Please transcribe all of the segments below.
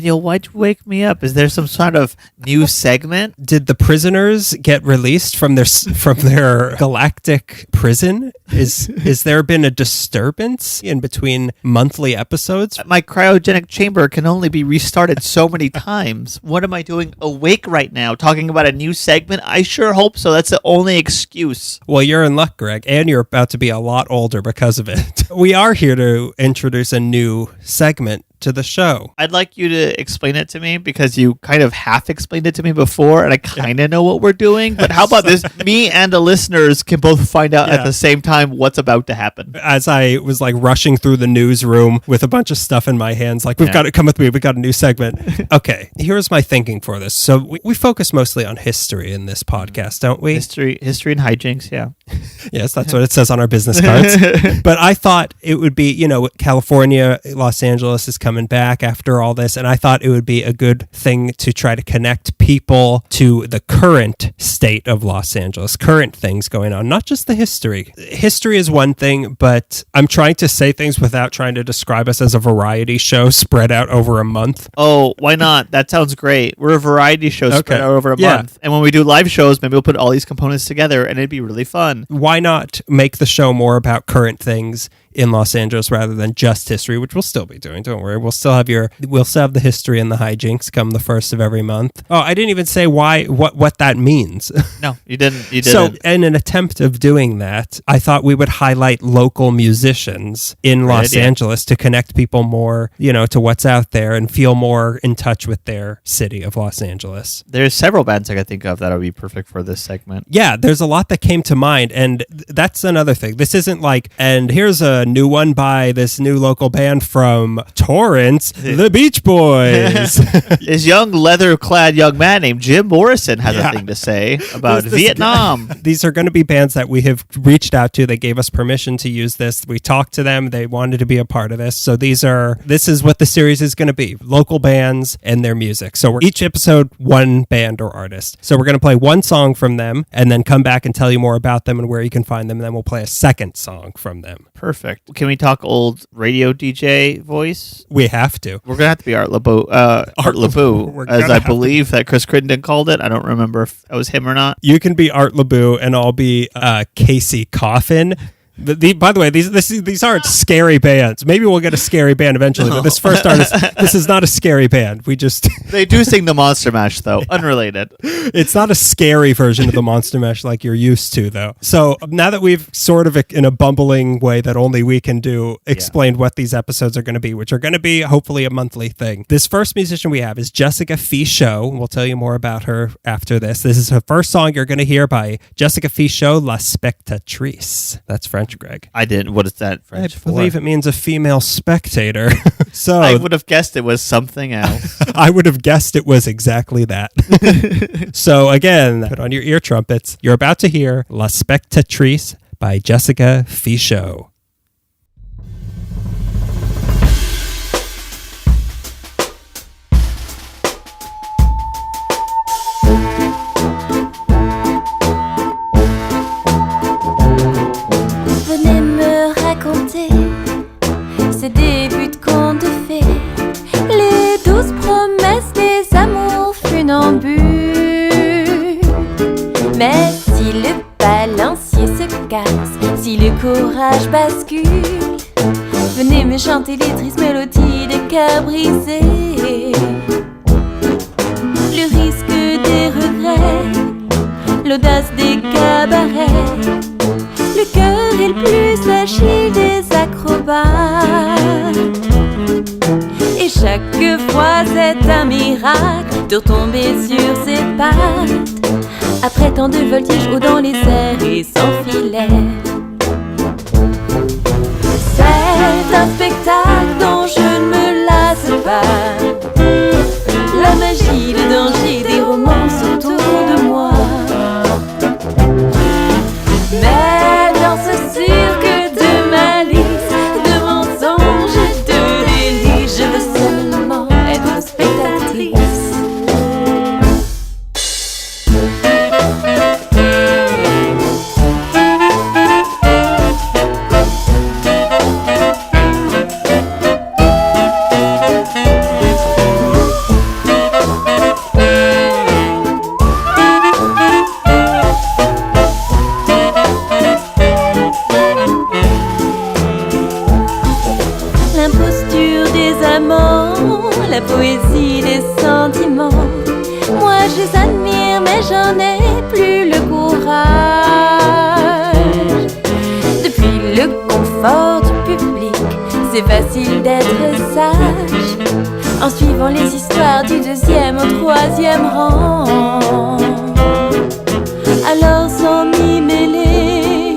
Daniel, why'd you wake me up? Is there some sort of new segment? Did the prisoners get released from their galactic prison? Is there been a disturbance in between monthly episodes? My cryogenic chamber can only be restarted so many times. What am I doing awake right now? Talking about a new segment? I sure hope so. That's the only excuse. Well, you're in luck, Greg, and you're about to be a lot older because of it. We are here to introduce a new segment to the show. I'd like you to explain it to me because you kind of half explained it to me before and I kind of know what we're doing. But how about this? Me and the listeners can both find out at the same time what's about to happen. As I was like rushing through the newsroom with a bunch of stuff in my hands, like, we've got to come with me. We've got a new segment. Okay, here's my thinking for this. So we focus mostly on history in this podcast, don't we? History and hijinks, yeah. Yes, that's what it says on our business cards. But I thought it would be, California, Los Angeles is coming back after all this, and I thought it would be a good thing to try to connect people to the current state of Los Angeles, current things going on, not just the history. History is one thing, but I'm trying to say things without trying to describe us as a variety show spread out over a month. Oh, why not? That sounds great. We're a variety show spread out over a month. And when we do live shows, maybe we'll put all these components together and it'd be really fun. Why not make the show more about current things in Los Angeles rather than just history, which we'll still be doing. Don't worry. We'll still have the history and the hijinks come the first of every month. Oh, I didn't even say what that means. No, you didn't. So in an attempt of doing that, I thought we would highlight local musicians in Los Angeles to connect people more, to what's out there and feel more in touch with their city of Los Angeles. There's several bands I can think of that would be perfect for this segment. Yeah, there's a lot that came to mind, and that's another thing. This isn't like, and here's a new one by this new local band from Torrance, the Beach Boys. This young leather-clad young man named Jim Morrison has a thing to say about Vietnam. These are going to be bands that we have reached out to. They gave us permission to use this. We talked to them. They wanted to be a part of this. So this is what the series is going to be. Local bands and their music. So each episode, one band or artist. So we're going to play one song from them and then come back and tell you more about them and where you can find them. And then we'll play a second song from them. Perfect. Can we talk old radio DJ voice? We have to. We're going to have to be Art LeBeau, as I believe that Chris Crittenden called it. I don't remember if that was him or not. You can be Art LeBeau and I'll be Casey Coffin. By the way, these aren't scary bands. Maybe we'll get a scary band eventually, but this first artist, this is not a scary band. They do sing the Monster Mash, though. Unrelated. It's not a scary version of the Monster Mash like you're used to, though. So now that we've sort of, in a bumbling way that only we can do, explained what these episodes are going to be, which are going to be hopefully a monthly thing. This first musician we have is Jessica Fichot. We'll tell you more about her after this. This is her first song you're going to hear by Jessica Fichot, La Spectatrice. That's French, Greg. I didn't. What is that French for? I believe it means a female spectator. So I would have guessed it was something else. I would have guessed it was exactly that. So again, put on your ear trumpets. You're about to hear La Spectatrice by Jessica Fichot. Ces débuts de contes de fées, les douces promesses des amours funambules. Mais si le balancier se casse, si le courage bascule, venez me chanter les tristes mélodies des cœurs brisés. Le risque des regrets, l'audace des cabarets, le cœur est le plus agile des acrobates. Et chaque fois c'est un miracle de retomber sur ses pattes. Après tant de voltiges haut dans les airs et sans filet. C'est un spectacle dont je ne me lasse pas. La magie, le danger des romances autour de moi. Mais dans ce cirque de malice, de mensonges et de délit, je veux seulement être spectatrice. posture des amants, la poésie des sentiments. Moi je les admire mais j'en ai plus le courage. Depuis le confort du public, c'est facile d'être sage en suivant les histoires du deuxième au troisième rang. Alors sans m'y mêler,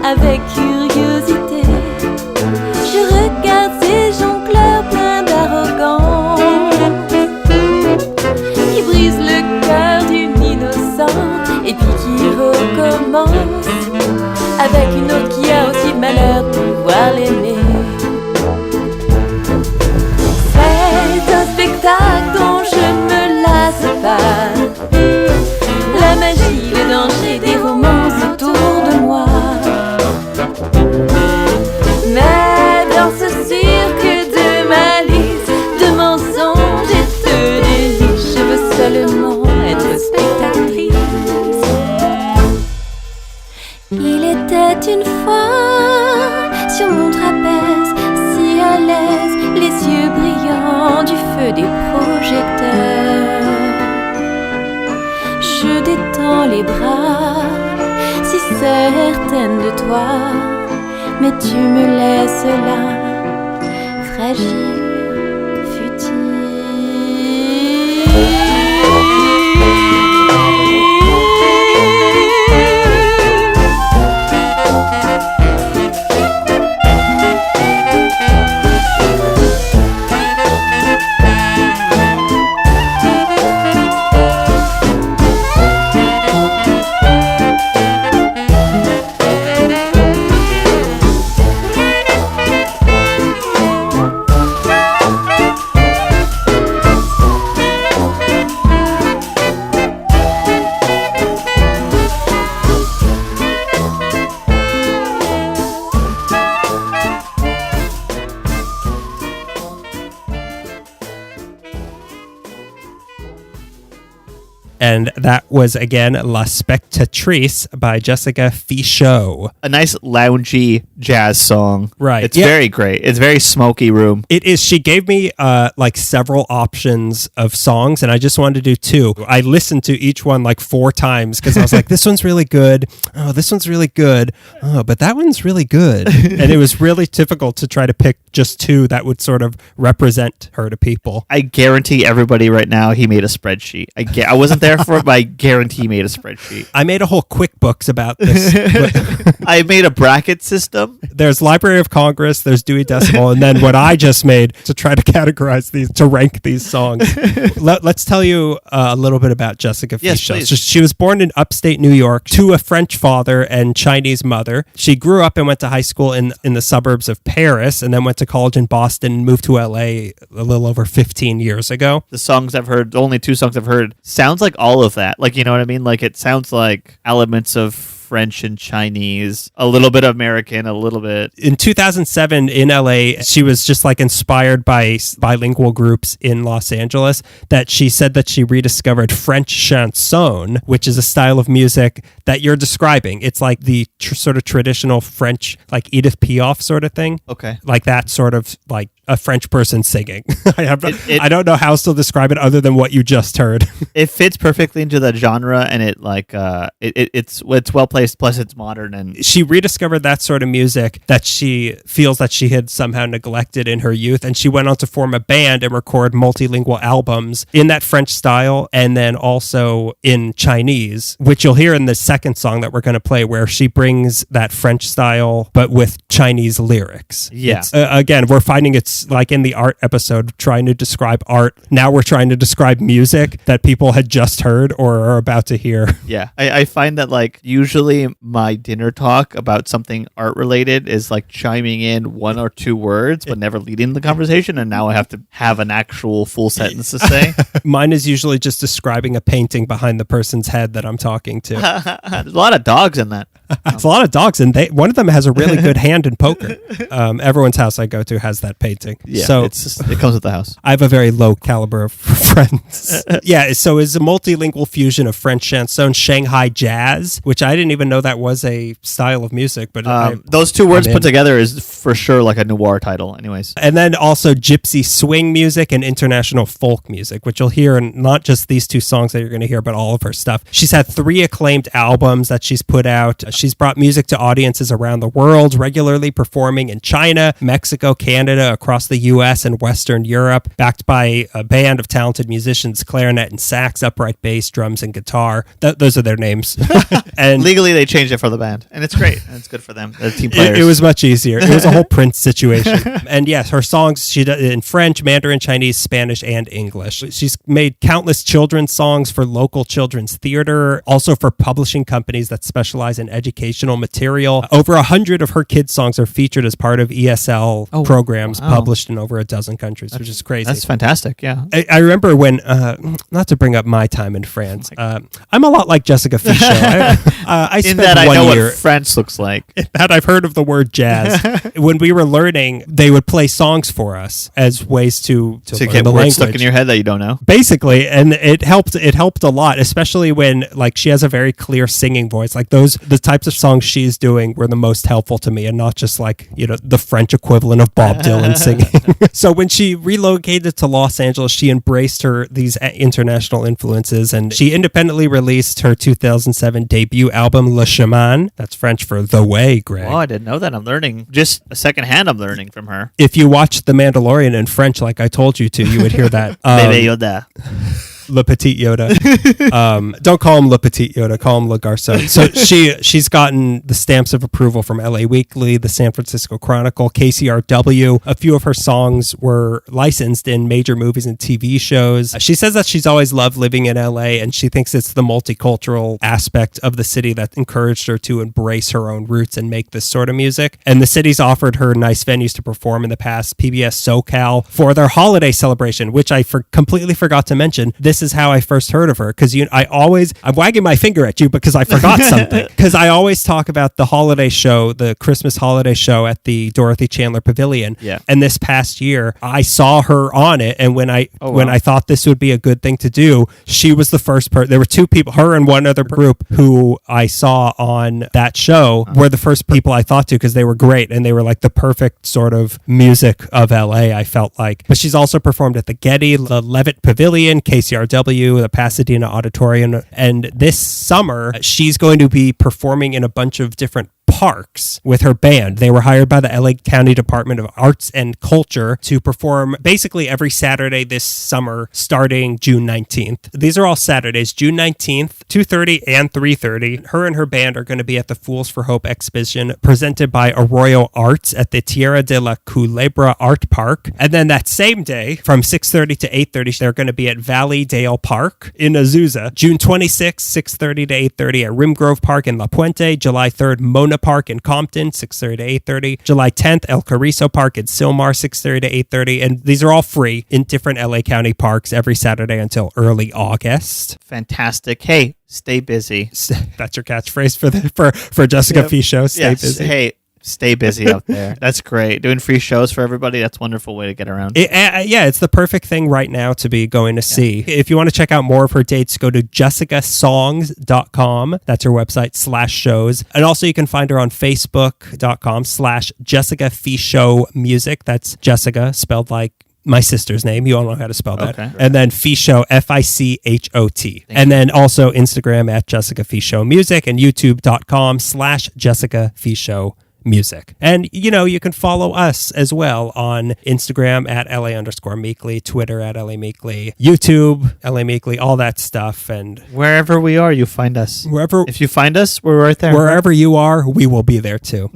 avec curiosité, je regarde ces jongleurs pleins d'arrogance qui brisent le cœur d'une innocente et puis qui recommence avec une autre qui a aussi le malheur de pouvoir l'aimer. C'est un spectacle dont je ne me lasse pas. La magie, le danger des romances autour de moi. Mais dans ce cirque de malice, de mensonges et de délices, je veux seulement être spectatrice. Il était une fois sur mon trapèze, si à l'aise, les yeux brillants du feu des projecteurs. Je détends les bras, si certaine de toi, mais tu me laisses là, fragile, And that was, again, La Spectatrice by Jessica Fichot. A nice loungy jazz song. Right. It's very great. It's very smoky room. It is. She gave me like several options of songs, and I just wanted to do two. I listened to each one like 4 times because I was like, this one's really good. Oh, this one's really good. Oh, but that one's really good. And it was really difficult to try to pick just 2 that would sort of represent her to people. I guarantee everybody right now he made a spreadsheet. I wasn't there for it, but I guarantee he made a spreadsheet. I made a whole QuickBooks about this. I made a bracket system. There's Library of Congress, there's Dewey Decimal, and then what I just made to try to categorize these, to rank these songs. Let's tell you a little bit about Jessica Fichot. Yes, please. So she was born in upstate New York to a French father and Chinese mother. She grew up and went to high school in the suburbs of Paris, and then went to college in Boston and moved to LA a little over 15 years ago. The songs I've heard, the only 2 songs I've heard, sounds like all of that. Like, you know what I mean? Like, it sounds like elements of French and Chinese, a little bit American, a little bit. In 2007 in LA, she was just like inspired by bilingual groups in Los Angeles, that she said that she rediscovered French chanson, which is a style of music that you're describing. It's like the sort of traditional French, like Edith Piaf sort of thing. Okay. Like that sort of like a French person singing. I don't know how else to describe it other than what you just heard. It fits perfectly into that genre, and it like it's well placed. Plus, it's modern, and she rediscovered that sort of music that she feels that she had somehow neglected in her youth, and she went on to form a band and record multilingual albums in that French style, and then also in Chinese, which you'll hear in the second song that we're going to play, where she brings that French style but with Chinese lyrics. Yeah. Again, we're finding it's like in the art episode, trying to describe art. Now we're trying to describe music that people had just heard or are about to hear. Yeah. I find that like usually my dinner talk about something art related is like chiming in 1 or 2 words, but never leading the conversation. And now I have to have an actual full sentence to say. Mine is usually just describing a painting behind the person's head that I'm talking to. There's a lot of dogs in that. There's a lot of dogs, and one of them has a really good hand in poker. Everyone's house I go to has that painting. music. Yeah, So it comes with the house. I have a very low caliber of friends. Yeah, so it's a multilingual fusion of French chanson, Shanghai jazz, which I didn't even know that was a style of music. But those two words put together is for sure like a noir title. Anyways, and then also gypsy swing music and international folk music, which you'll hear in not just these two songs that you're going to hear, but all of her stuff. She's had 3 acclaimed albums that she's put out. She's brought music to audiences around the world, regularly performing in China, Mexico, Canada, across the U.S. and Western Europe, backed by a band of talented musicians, clarinet and sax, upright bass, drums, and guitar. Those are their names. And legally they changed it for the band, and it's great, and it's good for them. They're team players. It was much easier. It was a whole Prince situation. And yes, her songs she does in French, Mandarin, Chinese, Spanish, and English. She's made countless children's songs for local children's theater, also for publishing companies that specialize in educational material. Over 100 of her kids' songs are featured as part of ESL programs published in over a dozen countries, which is crazy. That's fantastic, yeah. I remember when, not to bring up my time in France, I'm a lot like Jessica Fichot. I spent in that I 1 know year, what France looks like. that I've heard of the word jazz. When we were learning, they would play songs for us as ways to So you learn get the words language. stuck in your head that you don't know. Basically, and it helped a lot, especially when like she has a very clear singing voice. Like the types of songs she's doing were the most helpful to me, and not just like, the French equivalent of Bob Dylan singing. So when she relocated to Los Angeles, she embraced these international influences, and she independently released her 2007 debut album Le Chemin. That's French for The Way, Greg. Oh, I didn't know that. I'm learning just a secondhand. I'm learning from her. If you watch The Mandalorian in French, like I told you to, you would hear that. Bébé Yoda. Le Petit Yoda. Don't call him Le Petit Yoda, call him Le Garçon. So she's gotten the stamps of approval from LA Weekly, the San Francisco Chronicle, KCRW. A few of her songs were licensed in major movies and TV shows. She says that she's always loved living in LA, and she thinks it's the multicultural aspect of the city that encouraged her to embrace her own roots and make this sort of music. And the city's offered her nice venues to perform in the past, PBS SoCal, for their holiday celebration, which I completely forgot to mention. This is how I first heard of her, because I'm wagging my finger at you because I forgot something. Because I always talk about the holiday show, the Christmas holiday show at the Dorothy Chandler Pavilion. Yeah. And this past year, I saw her on it, and when I thought this would be a good thing to do, she was the first person. There were 2 people, her and one other group, who I saw on that show were the first people I thought to, because they were great, and they were like the perfect sort of music of LA, I felt like. But she's also performed at the Getty, the Levitt Pavilion, KCRW, the Pasadena Auditorium, and this summer she's going to be performing in a bunch of different parks with her band. They were hired by the LA County Department of Arts and Culture to perform basically every Saturday this summer starting June 19th. These are all Saturdays, June 19th, 2:30 and 3:30. Her and her band are going to be at the Fools for Hope exhibition presented by Arroyo Arts at the Tierra de la Culebra Art Park. And then that same day from 6:30 to 8:30, they're going to be at Valley Dale Park in Azusa. June 26th, 6:30 to 8:30 at Rimgrove Park in La Puente. July 3rd, Mona Park in Compton, 6:30 to 8:30. July 10th, El Carrizo Park in Sylmar, 6:30 to 8:30. And these are all free in different LA County parks every Saturday until early August. Fantastic. Hey, stay busy. That's your catchphrase for Jessica Fichot. Stay busy. Hey, stay busy out there. That's great. Doing free shows for everybody. That's a wonderful way to get around. It's the perfect thing right now to be going to see. If you want to check out more of her dates, go to jessicasongs.com. That's her website /shows. And also you can find her on facebook.com/Jessica Fichot Music. That's Jessica spelled like my sister's name. You all know how to spell that. Okay. And then Fichot, Fichot. And then also Instagram at Jessica Fichot Music and youtube.com/Jessica Fichot Music. And, you can follow us as well on Instagram at LA_Meekly, Twitter at LA Meekly, YouTube, LA Meekly, all that stuff. And wherever we are, you find us. If you find us, we're right there. Wherever you are, we will be there too.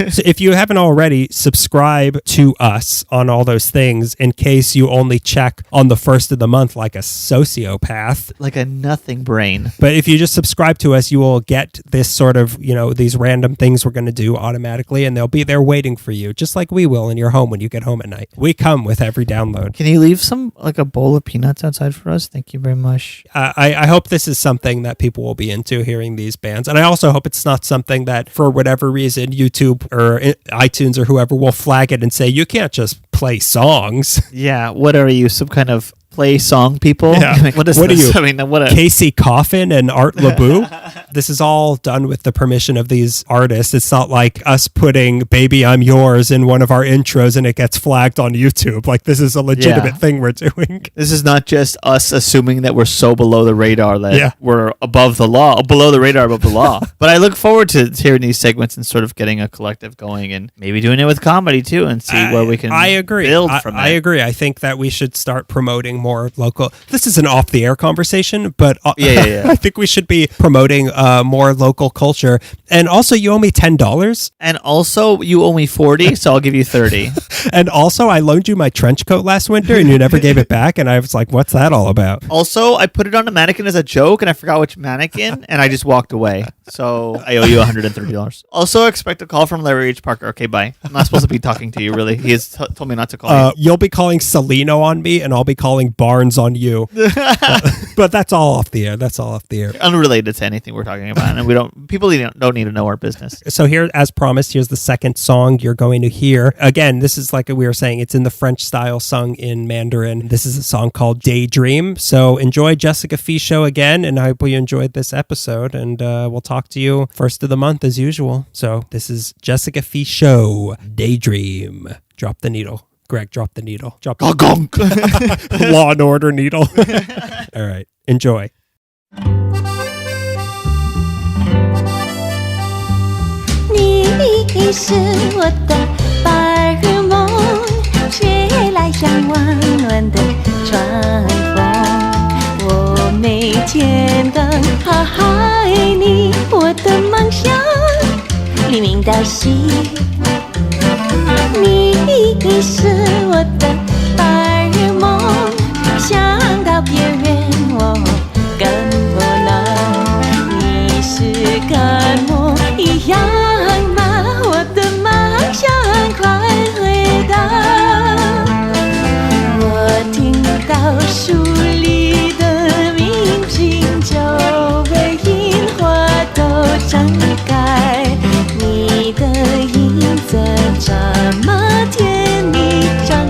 So if you haven't already, subscribe to us on all those things in case you only check on the first of the month like a sociopath. Like a nothing brain. But if you just subscribe to us, you will get this sort of, these random things we're going to do automatically automatically, and they'll be there waiting for you, just like we will in your home when you get home at night. We come with every download. Can you leave some, like a bowl of peanuts outside for us? Thank you very much. I hope this is something that people will be into, hearing these bands. And I also hope it's not something that, for whatever reason, YouTube or iTunes or whoever will flag it and say, you can't just play songs. Yeah, what are you, some kind of play song people? Yeah. What is What this? are you? I mean, what a... Casey Coffin and Art LeBou. This is all done with the permission of these artists. It's not like us putting Baby I'm Yours in one of our intros and it gets flagged on YouTube. Like, this is a legitimate thing we're doing. This is not just us assuming that we're so below the radar that we're above the law, below the radar, above the law. But I look forward to hearing these segments and sort of getting a collective going and maybe doing it with comedy too and see where we can build from it. I agree. I think that we should start promoting more local. This is an off-the-air conversation, but I think we should be promoting more local culture. And also, you owe me $10. And also, you owe me 40, so I'll give you 30. And also, I loaned you my trench coat last winter, and you never gave it back. And I was like, "What's that all about?" Also, I put it on a mannequin as a joke, and I forgot which mannequin, and I just walked away. So I owe you $130. Also, expect a call from Larry H. Parker. Okay, bye. I'm not supposed to be talking to you, really. He has told me not to call you. You'll be calling Salino on me, and I'll be calling Barnes on you. But that's all off the air. That's all off the air. Unrelated to anything we're talking about, and people don't need to know our business. So here, as promised, here's the second song you're going to hear. Again, this is like we were saying, it's in the French style, sung in Mandarin. This is a song called Daydream. So enjoy Jessica Fichot again, and I hope you enjoyed this episode, and we'll talk to you first of the month as usual. So this is Jessica Fichot, Daydream. Drop the needle. Greg, drop the needle. Drop the Law and Order needle. All right. Enjoy. 你是我的白日梦，吹来像温暖的春风。我每天都好爱你，我的梦想黎明到夕。你是我的白日梦，想到别人我更不能。你是跟我一样吗？我的梦想快回答。我听到树里的鸣琴，就为樱花都盛开。你的影子这么甜蜜，长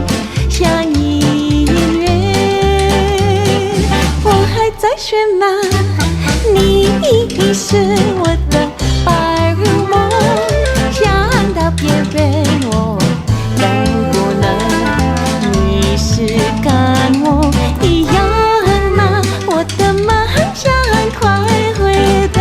相音乐。我还在学吗？你是我的白日梦，想到别人我更不能。你是跟我一样吗？我的梦想快回答。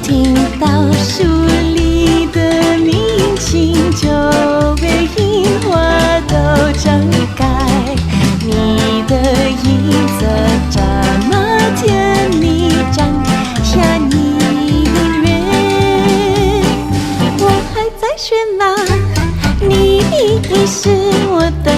听到树里的鸣琴，就为樱花都盛开。你的影子这么甜蜜，长相音乐。我还在学吗？你是我的